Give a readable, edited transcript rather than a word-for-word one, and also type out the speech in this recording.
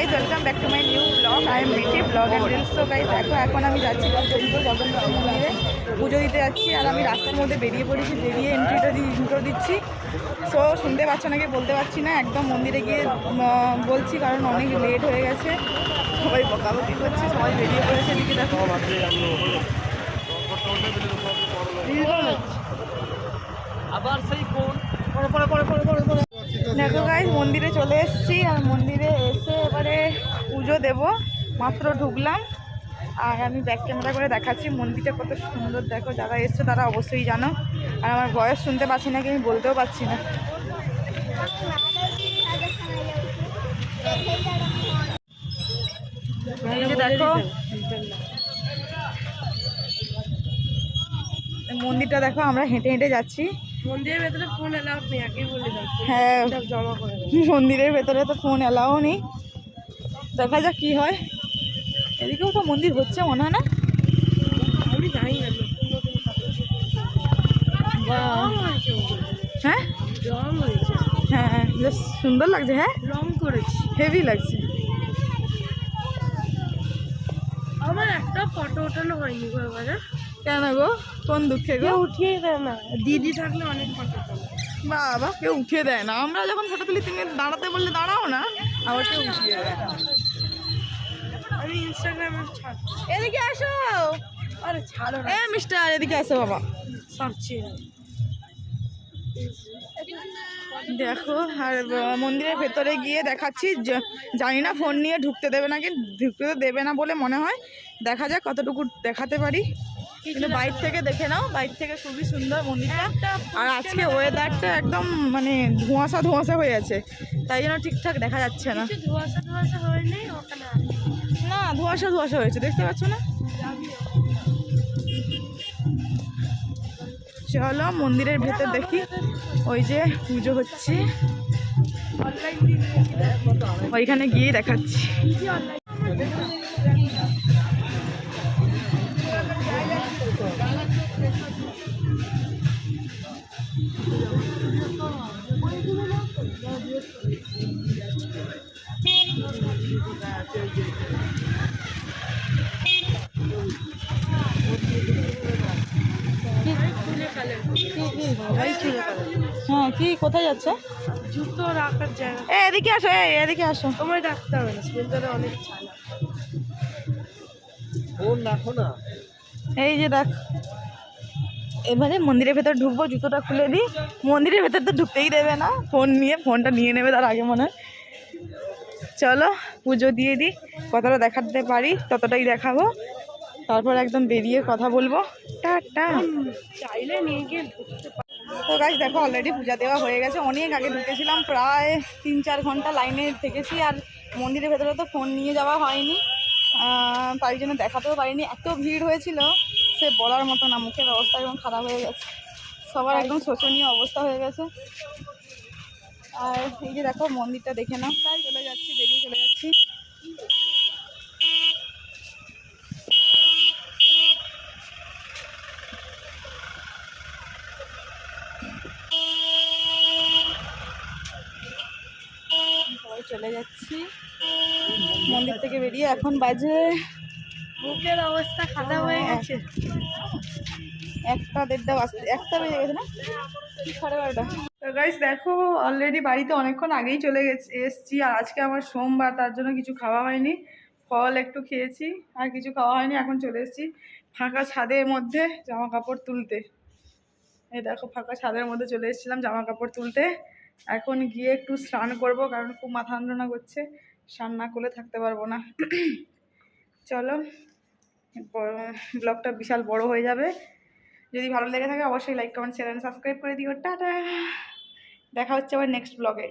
Guys, welcome back to my new blog. I am Mithi blog and reels. তো guys দেখো, এখন আমি যাচ্ছি জগন্নাথ মন্দিরে পুজো দিতে যাচ্ছি। আর আমি রাস্তার মধ্যে বেরিয়ে পড়েছি, বেরিয়ে ইন্ট্রো দিচ্ছি। সো শুনতে পাচ্ছ নাকি বলতে পারছি না, একদম মন্দিরে গিয়ে বলছি, কারণ অনেক লেট হয়ে গেছে। সবাই বকাবকি করছে, সবাই বেরিয়ে পড়েছে। এদিকে দেখো, আবার সেই কোন দেখো গাইজ, মন্দিরে চলে এসেছি। আর মন্দিরে এসে এবারে পুজো দেব। মাত্র ঢুকলাম। আর আমি ব্যাক ক্যামেরা করে দেখাচ্ছি মন্দিরটা কত সুন্দর। দেখো, যারা এসছে তারা অবশ্যই জানো। আর আমার ভয়েস শুনতে পাচ্ছি নাকি আমি বলতেও পারছি না। এই যে দেখো মন্দিরটা, দেখো আমরা হেঁটে হেঁটে যাচ্ছি। মন্দিরের ভেতরে ফোন এলাও নেই, আগেই বলে দাও। হ্যাঁ, জমা করে মন্দিরের ভেতরে তো ফোন এলাও নেই। দেখা যাক কি হয়। এদিকেও তো মন্দির হচ্ছে মনে হয় না? আমি জানি না। হ্যাঁ রং হয়েছে, হ্যাঁ, বেশ সুন্দর লাগছে। হ্যাঁ, রং করেছি। হেভি লাগছে। আমার একটা ফটো ওঠানো হয়নি গো এবারে। কেন গো, কোন দুঃখে গো? উঠিয়ে দেয় না, দিদি থাকলে অনেক ফটো তোলে। বাবা, কেউ উঠিয়ে দেয় না। আমরা যখন ফটো তুলি তুমি দাঁড়াতে বললে দাঁড়াও না, আবার কেউ উঠিয়ে দেয় না। আমি ইনস্টাগ্রামে ছাড়ছি। এদিকে আসো। আরে ছাড়ো না, এ মিস্টার, এদিকে আসো বাবা। ছাড়ছি না। দেখো, আর মন্দিরের ভেতরে গিয়ে দেখাচ্ছি। জানি না ফোন নিয়ে ঢুকতে দেবে নাকি, ঢুকতে তো দেবে না বলে মনে হয়। দেখা যাক কতটুকু দেখাতে পারি। কিন্তু বাইর থেকে দেখে নাও, বাইর থেকে খুবই সুন্দর মন্দিরটা। আর আজকে ওয়েদারটা একদম মানে ধোঁয়াশা ধোঁয়াশা হয়ে আছে, তাই জন্য ঠিকঠাক দেখা যাচ্ছে না। ধোয়াশা ধোয়াশা হয়নি ওখানে। না, ধোঁয়াশা ধোঁয়াশা হয়েছে, দেখতে পাচ্ছ না? চলো মন্দিরের ভেতর দেখি। ওই যে পুজো হচ্ছে, ওইখানে গিয়ে দেখাচ্ছি। হ্যাঁ, কি কোথায় যাচ্ছে? জুতো রাখার জায়গা। এদিকে আসো, এদিকে আসো। তোমায় ডাকতে হবে না, স্পেন্সারে অনেক ছাড়া। ফোন রাখো না। এই যে দেখ, এবারে মন্দিরের ভেতর ঢুকবো, জুতোটা খুলে দিই। মন্দিরের ভেতর তো ঢুকতেই দেবে না, ফোনটা নিয়ে নেবে তার আগে মনে হয়। চলো পুজো দিয়ে দিই, কতটা দেখাতে পারি ততটাই দেখাবো। তারপর একদম বেরিয়ে কথা বলবো। টাটা। চাইলে নিয়ে গিয়ে ঢুকতে পারো। তো গাইস দেখো, অলরেডি পূজা দেওয়া হয়ে গেছে। অনেক আগে ঢুকেছিলাম, প্রায় 3-4 ঘন্টা লাইনে থেকেছি। আর মন্দিরের ভেতরে তো ফোন নিয়ে যাওয়া হয়নি, তাই জন্য দেখাতেও পারিনি। এত ভিড় হয়েছিল সে বলার মতো না, মুখের অবস্থা একদম খারাপ হয়ে গেছে। সবার একদম শোচনীয় অবস্থা হয়ে গেছে। আর এই যে দেখো মন্দিরটা দেখে নাও। তাই চলে যাচ্ছি, বেরিয়ে চলে যাচ্ছি। সবাই চলে যাচ্ছি মন্দির থেকে বেরিয়ে। এখন বাজে, মুখের অবস্থা খারাপ হয়ে গেছে। 1-1:30 বাজতে, 1টা বেজে গেছে না, 12:30। তো গাইস দেখো, অলরেডি বাড়িতে অনেকক্ষণ আগেই চলে এসছি। আর আজকে আমার সোমবার, তার জন্য কিছু খাওয়া হয়নি। ফল একটু খেয়েছি, আর কিছু খাওয়া হয়নি। এখন চলে এসেছি ফাঁকা ছাদের মধ্যে জামা কাপড় তুলতে। এই দেখো, ফাঁকা ছাদের মধ্যে চলে এসেছিলাম জামা কাপড় তুলতে। এখন গিয়ে একটু স্নান করব, কারণ খুব মাথা যন্ত্রণা করছে। স্নান না করলে থাকতে পারবো না। চলো, ব্লগটা বিশাল বড় হয়ে যাবে। যদি ভালো লেগে থাকে অবশ্যই like, comment, share and subscribe করে দিও। টাটা, দেখা হচ্ছে আবার নেক্সট ব্লগে।